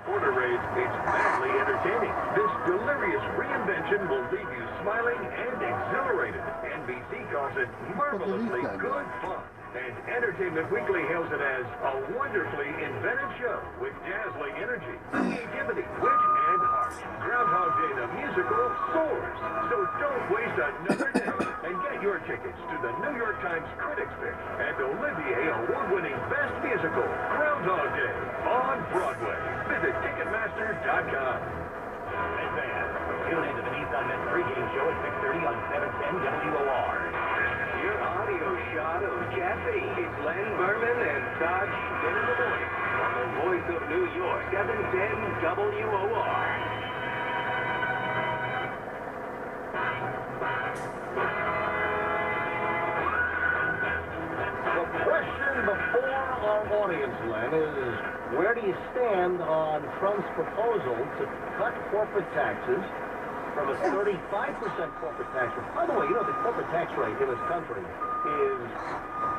reporter rates, it's madly entertaining. This delirious reinvention will leave you smiling and exhilarated. NBC calls it marvelously good fun. And Entertainment Weekly hails it as a wonderfully inventive show with dazzling energy, creativity, wit, and heart. Groundhog Day the musical soars. So don't waste another day and get your tickets to the New York Times Critics Pick and Olivier Award-winning Best Musical, Groundhog Day, on Broadway. Visit Ticketmaster.com. Hey fans, tune in to the Nissan Met pregame show at 6:30 on 710 WOR. Your audio shot of Jeffy. It's Len Berman and Todd Schmidt in the morning. On the Voice of New York, 710 WOR. The question before our audience, Len, is where do you stand on Trump's proposal to cut corporate taxes from a 35% corporate tax rate? By the way, you know the corporate tax rate in this country is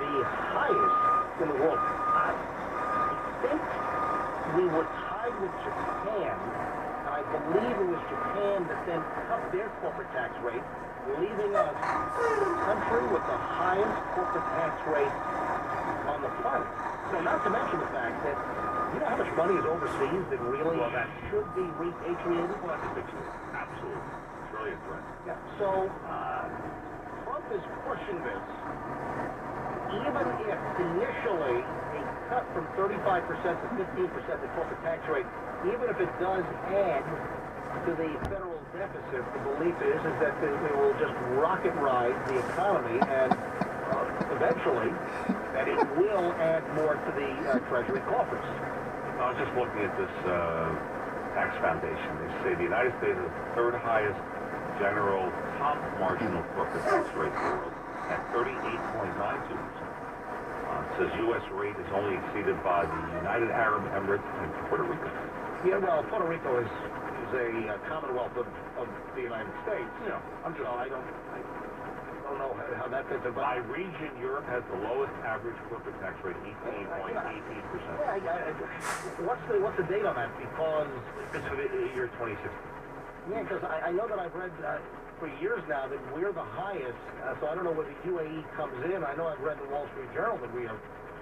the highest in the world. I think we were tied with Japan, and I believe it was Japan that then cut their corporate tax rate, leaving us the country with the highest corporate tax rate on the planet. So not to mention the fact that you know how much money is overseas that really should be repatriated? Well, that's a big deal. Absolutely. Trillions, right? Yeah. So Trump is pushing this, even if initially a cut from 35% to 15% the corporate tax rate, even if it does add to the federal deficit, the belief is that it will just rocket ride the economy and eventually that it will add more to the Treasury coffers. I was just looking at this tax foundation. They say the United States is the third highest general top marginal corporate tax rate in the world at 38.92%. It says U.S. rate is only exceeded by the United Arab Emirates and Puerto Rico. Yeah, well, Puerto Rico is a commonwealth of the United States. Yeah, I don't know how that fits in. By region, Europe has the lowest average corporate tax rate, 18.88%. What's the date on that? Because This is the year 2016. yeah, because I know that I've read for years now that we're the highest. So I don't know whether UAE comes in. I know I've read in the Wall Street Journal that we have,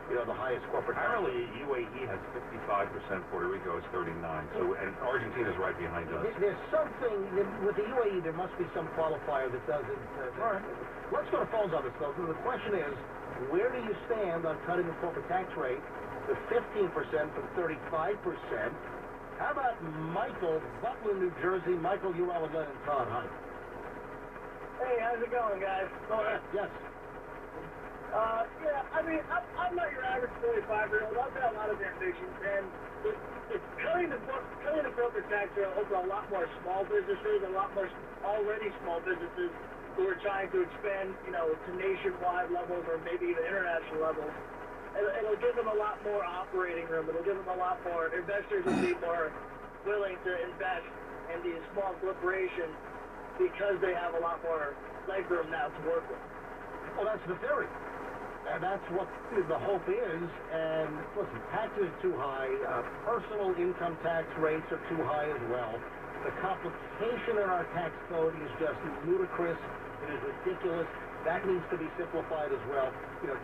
the highest corporate tax. Apparently, UAE has 55%, Puerto Rico is 39%. So, and Argentina's right behind us. There's something with the UAE. There must be some qualifier that doesn't. All right. Let's go to phones on this, though. The question is, where do you stand on cutting the corporate tax rate to 15% from 35%? How about Michael, Butler, New Jersey? Michael, you're on with Len and Todd. Hi. Hey, how's it going, guys? Go ahead. Yes. Yeah, I mean, I'm not your average 45-year-old. I've got a lot of ambitions, and cutting the corporate tax rate will open a lot more small businesses, a lot more already small businesses who are trying to expand, to nationwide levels or maybe even international levels. It'll give them a lot more operating room. It'll give them a lot more. Investors will be more willing to invest in these small corporations because they have a lot more legroom now to work with. Well, that's the theory. And that's what the hope is. And listen, taxes are too high. Personal income tax rates are too high as well. The complication in our tax code is just ludicrous. It is ridiculous. That needs to be simplified as well.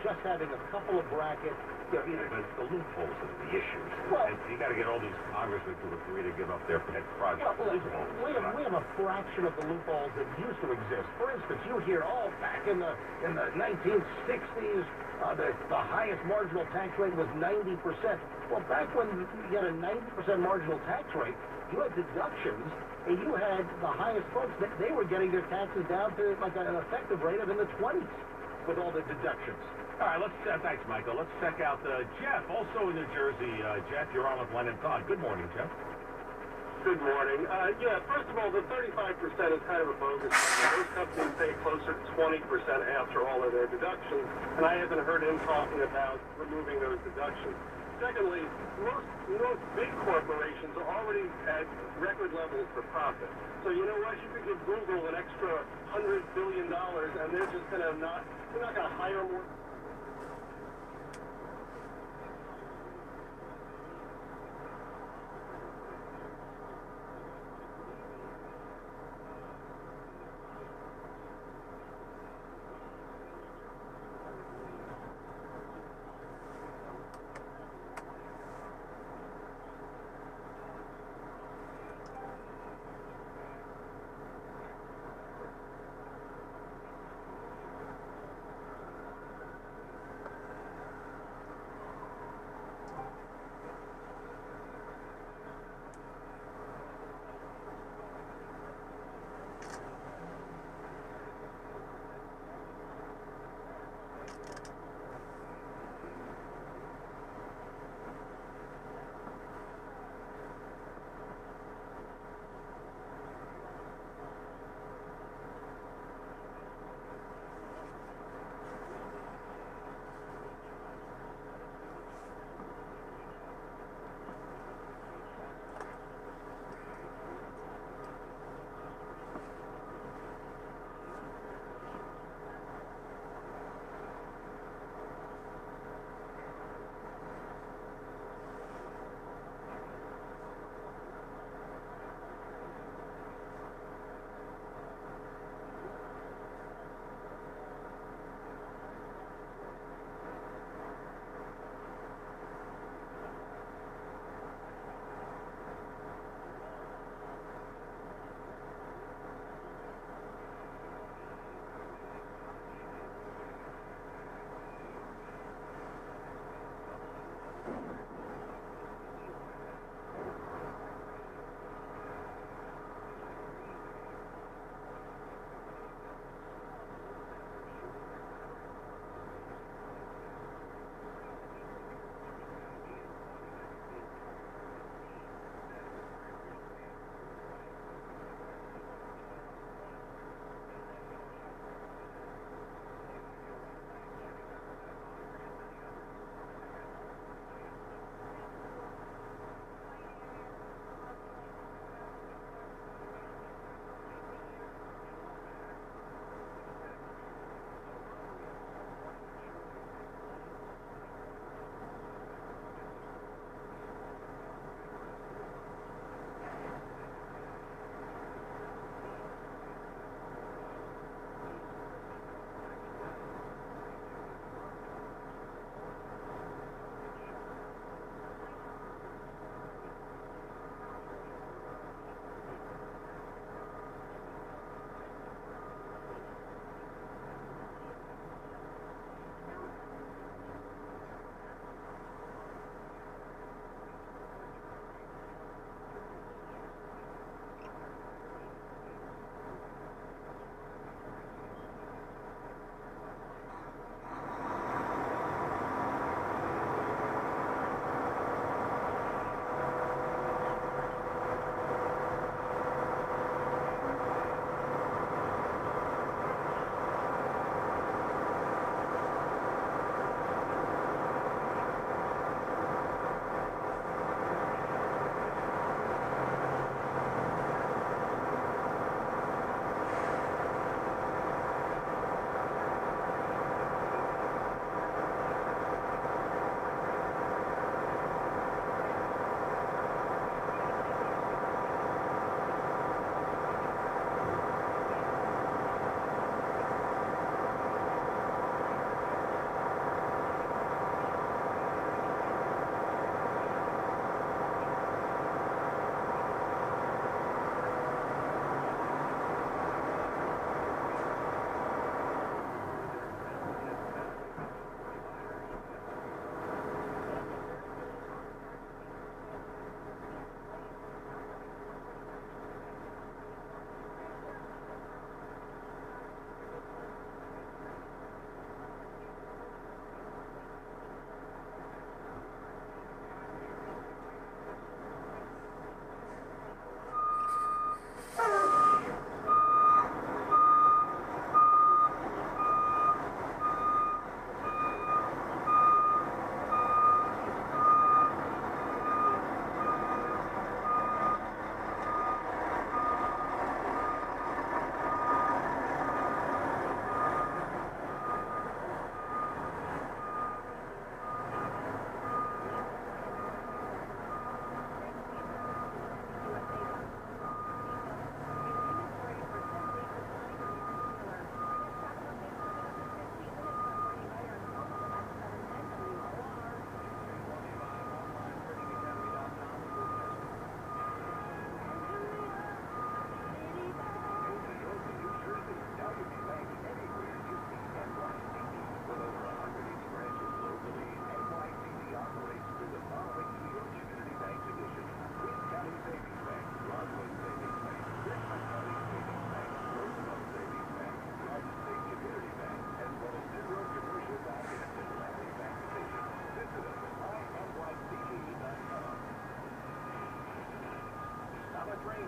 Just having a couple of brackets. But the loopholes are the issues. Well, and you got to get all these congressmen to agree to give up their pet projects. Well, we have a fraction of the loopholes that used to exist. For instance, you hear, back in the 1960s, the highest marginal tax rate was 90%. Well, back when you had a 90% marginal tax rate, you had deductions, and you had the highest folks, they were getting their taxes down to like an effective rate of in the 20s with all the deductions. All right, thanks, Michael. Let's check out Jeff, also in New Jersey. Jeff, you're on with Len and Todd. Good morning, Jeff. Good morning. First of all, the 35% is kind of a bogus number. Most companies pay closer to 20% after all of their deductions, and I haven't heard him talking about removing those deductions. Secondly, most big corporations are already at record levels for profit. So you know what? You could give Google an extra $100 billion, and they're just they're not going to hire more.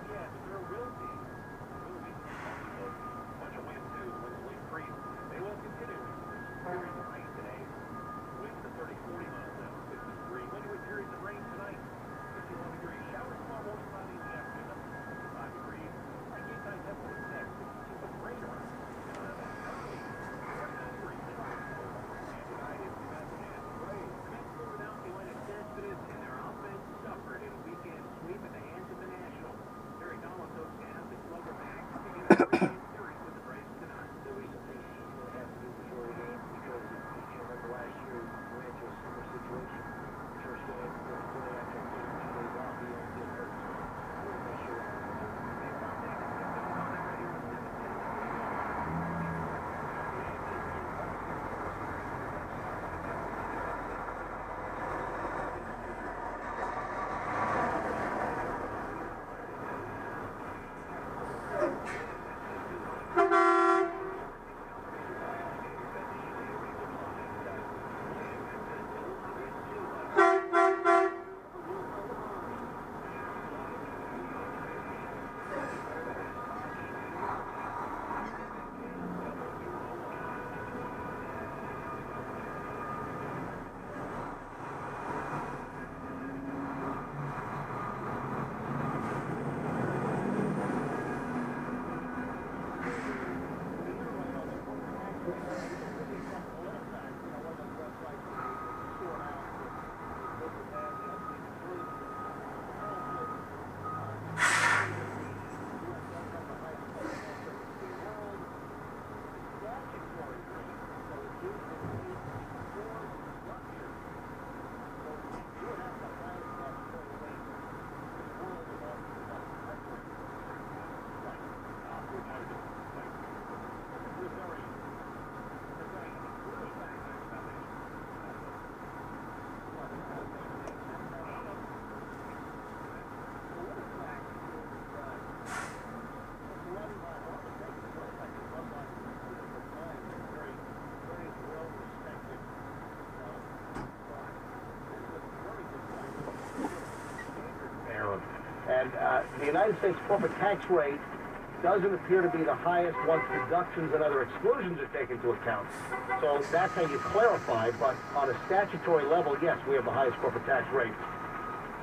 Yeah, but there will be a bunch of wind too. The winds will increase. They will continue. Periods of rain today. Winds to 30, 40 miles an hour. 53. Windy with periods of rain tonight. 51 degrees. Showers tomorrow morning, cloudy in the afternoon. Up to 55 degrees. Our daytime temperature is next. 52 with rain around. Early. 49 degrees. And tonight is Sebastian Braves. The Mets lured out the Atlanta Citizens, and their offense suffered in a weekend sweep at the hands of the Nationals. Terry Collins goes down to slugger back to begin a three-game series with the Braves tonight. The reason they will have to do the short game because if you remember last year, we ran into a similar situation. First game, really after 2 days off, he won't get hurt. So I want to make sure And the United States corporate tax rate doesn't appear to be the highest once deductions and other exclusions are taken into account. So that's how you clarify, but on a statutory level, yes, we have the highest corporate tax rate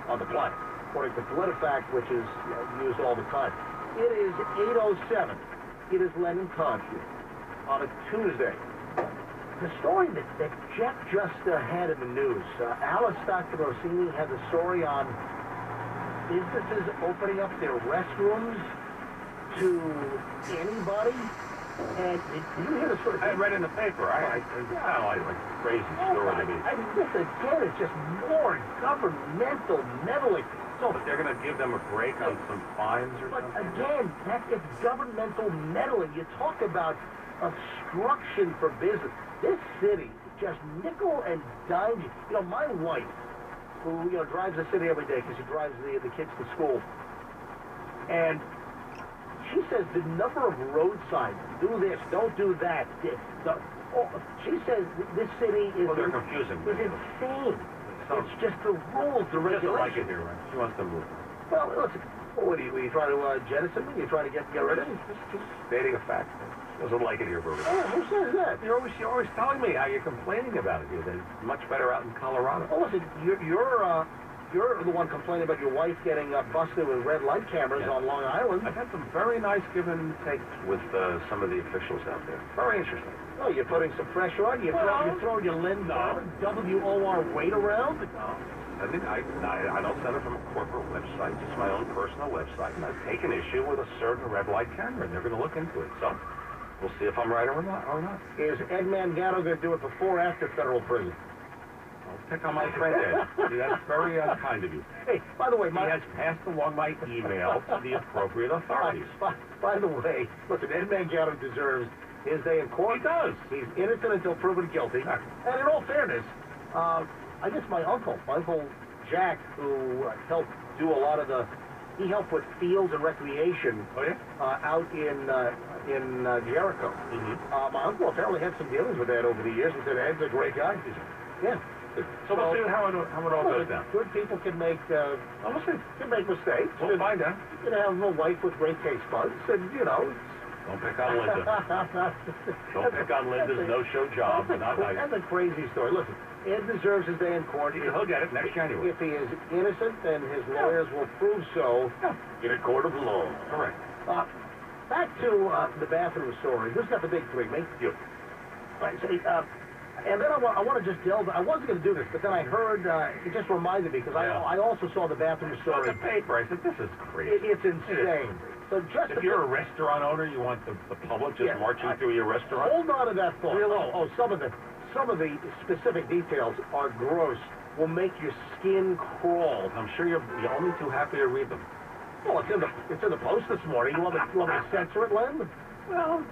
on the planet, according to PolitiFact, which is used all the time. It is 8:07. It is Lennon Confield on a Tuesday. The story that Jeff just had in the news, Alice Dr. Rossini had the story on businesses opening up their restrooms to anybody. And did you hear the story? I read in the paper. I like crazy story to me. I mean, this again is just more governmental meddling. So, but they're going to give them a break on some fines or but something? But again, it's governmental meddling. You talk about obstruction for business. This city just nickel and dime. You know, my wife, who drives the city every day because she drives the kids to school, and she says the number of road signs, do this, don't do that. She says this city is they're confusing. Is insane. It's just the rules, the regulations. She doesn't like it here, right? She wants to move. Well, listen. What are you trying to jettison me? You trying to get rid of me? Just stating a fact. Doesn't like it here, Berger. Oh, who says that? You're always telling me how you're complaining about it here. That it's much better out in Colorado. Oh, listen, you're the one complaining about your wife getting busted with red light cameras on Long Island. I've had some very nice give and takes with some of the officials out there. Very interesting. Oh, you're putting some pressure on? You're throwing your Lynn WOR weight around? No. I don't send it from a corporate website, just my own personal website. And I've taken issue with a certain red light camera, and they're going to look into it. So we'll see if I'm right or not. Is Ed Mangano going to do it before or after federal prison? I'll pick on my friend Ed. See, that's very kind of you. Hey, by the way, he has passed along my email to the appropriate authorities. By the way, listen, Ed Mangano deserves his day in court. He does. He's innocent until proven guilty. And in all fairness, I guess my uncle Jack, who helped do a lot of he helped with fields and recreation out in Jericho. Mm-hmm. My uncle apparently had some dealings with Ed over the years. He said Ed's a great guy. Yeah. So we'll see how it all goes down. Good people can make We'll see. can make mistakes. We'll find out. You can have a wife with great taste buds, and you know. Don't pick on Linda. Don't pick on Linda's no-show job. That's a crazy story. Listen, Ed deserves his day in court. He'll get it next January. If he is innocent, then his lawyers will prove so in a court of law. Correct. Back to the bathroom story. Who's got the big three, me? You. Right, so, and then I want to just delve. I wasn't going to do this, but then I heard, it just reminded me, because I also saw the bathroom story. The paper. I said, this is crazy. It's insane. So just if you're a restaurant owner, you want the public just marching through your restaurant? Hold on to that thought. Some of the specific details are gross. Will make your skin crawl. I'm sure you're only too happy to read them. Well, it's in the Post this morning. You want me to censor it, Len? Well,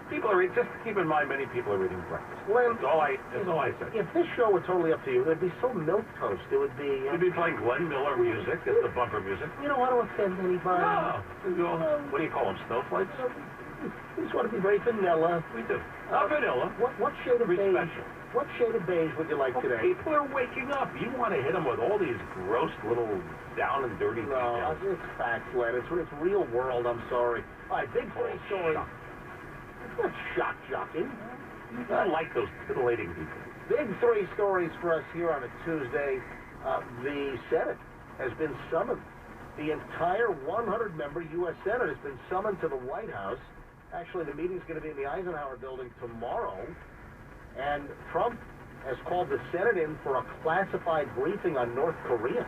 people are just keep in mind many people are reading breakfast. Len, that's all I said. If this show were totally up to you, it would be so milquetoast. It would be. You'd be playing Glenn Miller music as the bumper music. You don't want to offend anybody. No. What do you call them? Snowflakes? We just want to be very vanilla. We do. Not vanilla. What shade of beige? Special. What shade of beige would you like today? People are waking up. You want to hit them with all these gross little down and dirty details. No, it's facts, Len. It's real world. I'm sorry. All right, big three story. It's not shock-jocking. I like those titillating people. Big three stories for us here on a Tuesday. The Senate has been summoned. The entire 100-member U.S. Senate has been summoned to the White House. Actually, the meeting's going to be in the Eisenhower building tomorrow. And Trump has called the Senate in for a classified briefing on North Korea.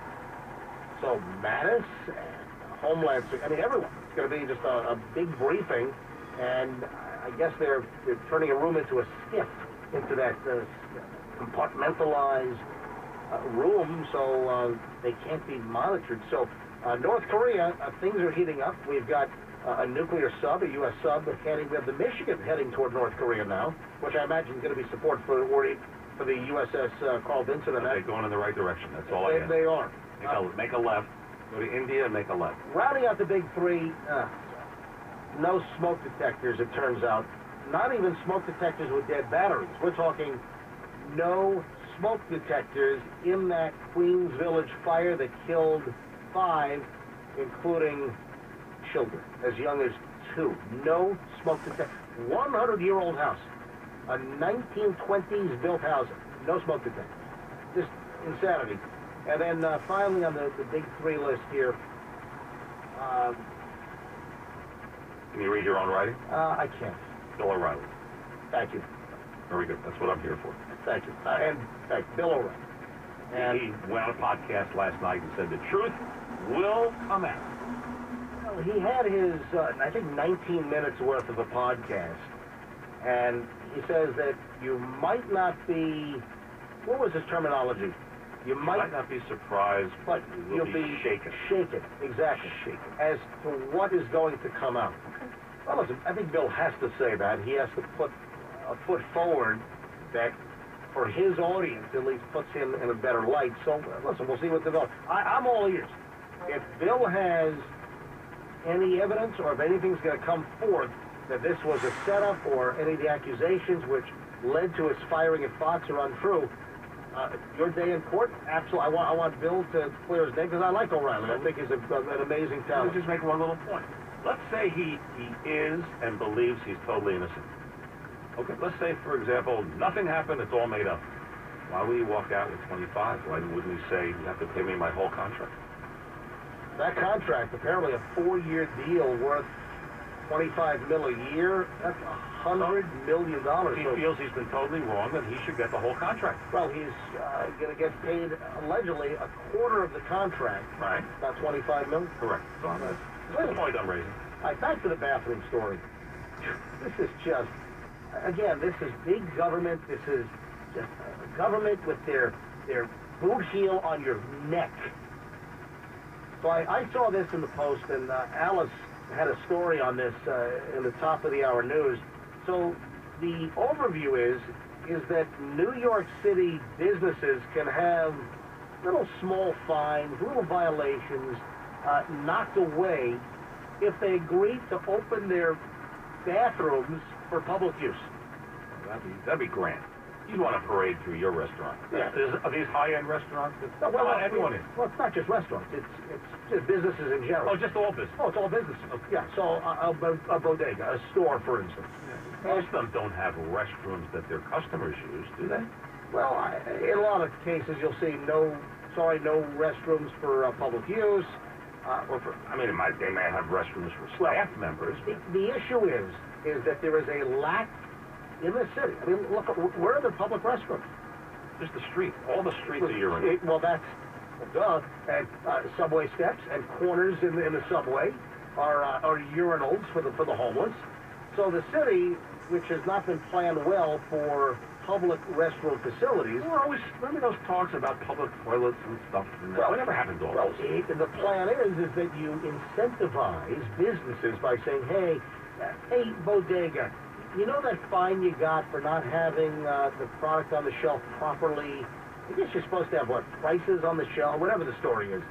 So Mattis and Homeland Security, everyone. It's going to be just a big briefing. And I guess they're turning a room into a skiff, into that compartmentalized room, so they can't be monitored. So North Korea, things are heating up. We've got a nuclear sub, a U.S. sub, heading. We have the Michigan heading toward North Korea now, which I imagine is going to be support for the USS Carl Vinson. And they're going in the right direction. That's all I have. They are. Make a left. Go to India and make a left. Rounding out the big three, no smoke detectors, it turns out. Not even smoke detectors with dead batteries. We're talking no smoke detectors in that Queens Village fire that killed 5, including children as young as 2. No smoke detector. 100-year-old house. A 1920s built house. No smoke detector. Just insanity. And then finally on the big three list here. Can you read your own writing? I can't. Bill O'Reilly. Thank you. Very good. That's what I'm here for. Thank you. And Bill O'Reilly. And he went on a podcast last night and said the truth will come out. Well, he had his, I think, 19 minutes worth of a podcast. And he says that you might not be, what was his terminology? You might not be surprised, but you'll be shaken. Shaken, exactly. Shaken. As to what is going to come out. Well, listen, I think Bill has to say that. He has to put a foot forward that, for his audience, at least puts him in a better light. So, listen, we'll see what develops. I'm all ears. If Bill has any evidence or if anything's going to come forth that this was a setup or any of the accusations which led to his firing at Fox are untrue, your day in court, absolutely. I want Bill to clear his name because I like O'Reilly. I think he's an amazing talent. Let me just make one little point. Let's say he is and believes he's totally innocent. Okay, let's say, for example, nothing happened, it's all made up. Why would he walk out with 25? Why wouldn't he say, you have to pay me my whole contract? That contract, apparently a 4-year deal worth $25 million a year, that's $100 million. He feels he's been totally wrong, and he should get the whole contract. Well, he's going to get paid, allegedly, a quarter of the contract. Right. About $25 million. Correct. So that's the point I'm raising. All right, back to the bathroom story. This is just, again, this is big government. This is just government with their boot heel on your neck. So I saw this in the Post, and Alice had a story on this in the top of the hour news. So the overview is that New York City businesses can have little small fines, little violations knocked away if they agree to open their bathrooms for public use. That'd be grand. You'd want to parade through your restaurant. Yeah. Are these high-end restaurants? No, well, Everyone is. Well, it's not just restaurants. It's just businesses in general. Oh, just all business. Oh, it's all businesses. Yeah. So a bodega, a store, for instance. Most of them don't have restrooms that their customers use, do they? Well, in a lot of cases, you'll see no restrooms for public use. They may have restrooms for staff members. The issue is that there is a lack in the city. I mean, look, where are the public restrooms? Just the street. All the streets are urinals. Well, that's duh. And subway steps and corners in the subway are urinals for the homeless. So the city, which has not been planned well for public restroom facilities. We're always, remember those talks about public toilets and stuff? And well, whatever happened to all those? The plan is that you incentivize businesses by saying, hey, bodega, you know that fine you got for not having the product on the shelf properly? I guess you're supposed to have, prices on the shelf, whatever the story is.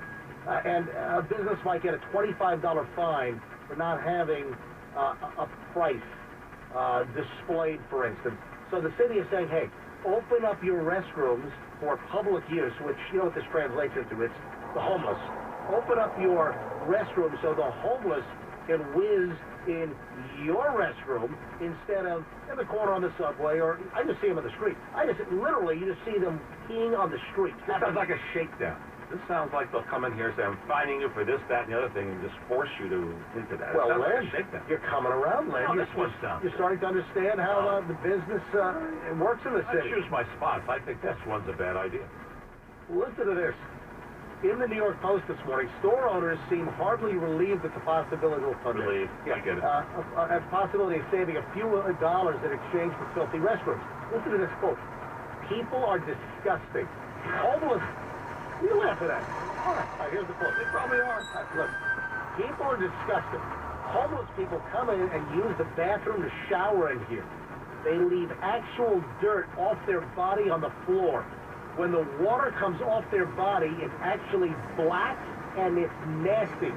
And a business might get a $25 fine for not having a price displayed, for instance. So the city is saying, hey, open up your restrooms for public use, which, you know what this translates into? It's the homeless. Open up your restroom so the homeless can whiz in your restroom instead of in the corner on the subway, or I just see them in the street. Literally, you just see them peeing on the street. This sounds like a shakedown. This sounds like they'll come in here and say, I'm fining you for this, that, and the other thing, and just force you into that. Well, Len, like you're coming around, Len. No, you're starting to understand how the business works in the city. I choose my spots. I think this one's a bad idea. Listen to this. In the New York Post this morning, store owners seem hardly relieved at the possibility of relieved. Yeah, I get it. A possibility of saving a few dollars in exchange for filthy restrooms. Listen to this quote. People are disgusting. Homeless. You laugh at that. All right, here's the quote. They probably are. Look, people are disgusting. Homeless people come in and use the bathroom to shower in here. They leave actual dirt off their body on the floor. When the water comes off their body, it's actually black and it's nasty.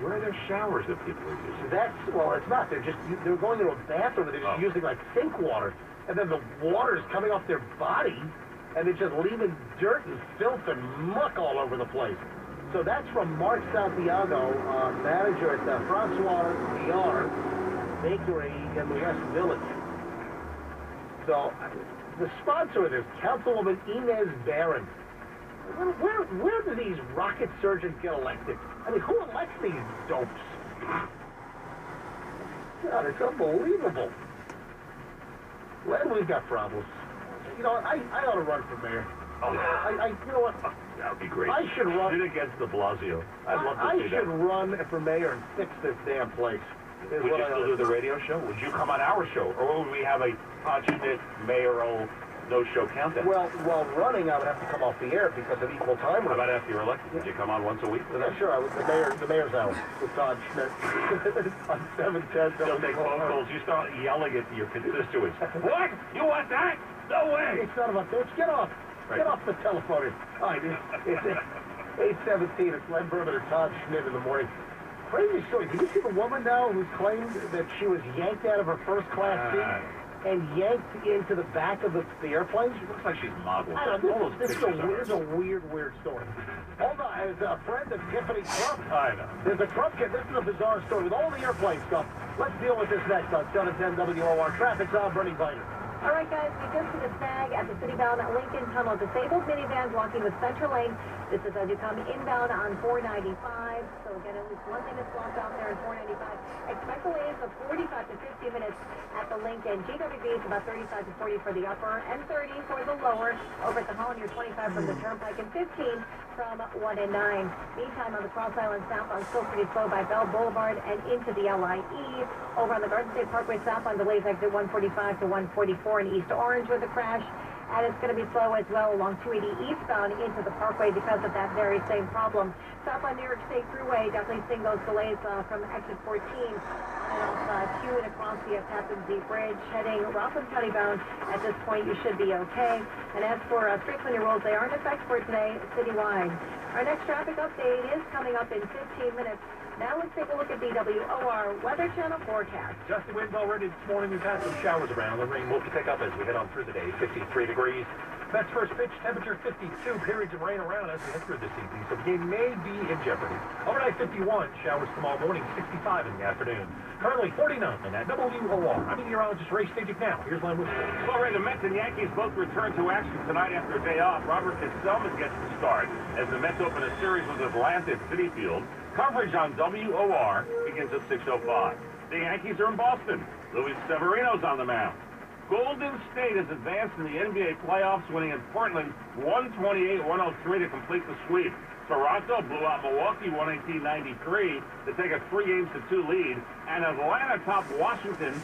Where are their showers that people are using? It's not. They're going into a bathroom and they're just using sink water. And then the water is coming off their body and they're just leaving dirt and filth and muck all over the place. So that's from Mark Santiago, manager at Francois Dior Bakery in the West Village. So the sponsor of this, Councilwoman Inez Barron. Where do these rocket surgeons get elected? I mean, who elects these dopes? God, it's unbelievable. Len, we've got problems. You know what? I ought to run for mayor. You know what? That would be great. I should run. Sit against de Blasio. I'd love to see that. I should run for mayor and fix this damn place. Would you still do the radio show? Would you come on our show? Or would we have a Todd Schmidt mayoral no-show countdown? Well, while running, I would have to come off the air because of equal time. How about after you're elected? Would you come on once a week? Yeah, sure. The mayor's hour with Todd Schmidt on 710. They'll take phone calls. You start yelling at your constituents. What? You want that? No way. Hey, son of a bitch, get off. Right. Get off the telephone. All right, it's 8:17. It's Len Berman and Todd Schmidt in the morning. Crazy story. Did you see the woman now who claimed that she was yanked out of her first-class seat and yanked into the back of the airplane? She looks like she's modeled. I don't know. This is a weird story. Hold on. As a friend of Tiffany Trump. I know. There's a Trump kid. This is a bizarre story with all the airplane stuff. Let's deal with this next on 710 WOR. Traffic's on. Bernie Viter. All right, guys, we just hit a snag at the city-bound Lincoln Tunnel. Disabled minivan blocking the Central Lane. This is as you come inbound on 495. So, again, at least one thing that's blocked out there on 495. Expect delays of 45 to 50 minutes at the Lincoln. GWB is about 35 to 40 for the upper and 30 for the lower. Over at the Hollinger, 25 from the Turnpike and 15 from 1 and 9. Meantime, on the Cross Island southbound, still pretty slow by Bell Boulevard and into the LIE. Over on the Garden State Parkway southbound, delays exit 145 to 144 in East Orange with a crash. And it's going to be slow as well along 280 eastbound into the Parkway because of that very same problem. Southbound New York State Thruway, definitely seeing those delays from exit 14 on and off Q and across the Tappan Zee Bridge. Heading Rockland County bound, at this point you should be okay. And as for street cleaning rules, they are in effect for today citywide. Our next traffic update is coming up in 15 minutes. Now let's take a look at the WOR Weather Channel forecast. Gusty winds already this morning. We've had some showers around. The rain will pick up as we head on through the day. 53 degrees. Mets first pitch temperature 52. Periods of rain around as we head through this evening, so the game may be in jeopardy. Overnight 51. Showers tomorrow morning. 65 in the afternoon. Currently 49 at WOR. I'm meteorologist Ray Stajic now. Here's Len with sports. Well, Ray, the Mets and Yankees both return to action tonight after a day off. Robert Caselman gets the start as the Mets open a series with Atlanta at Citi Field. Coverage on WOR begins at 6:05. The Yankees are in Boston. Luis Severino's on the mound. Golden State has advanced in the NBA playoffs, winning in Portland 128-103 to complete the sweep. Toronto blew out Milwaukee 118-93 to take a 3-2 lead, and Atlanta topped Washington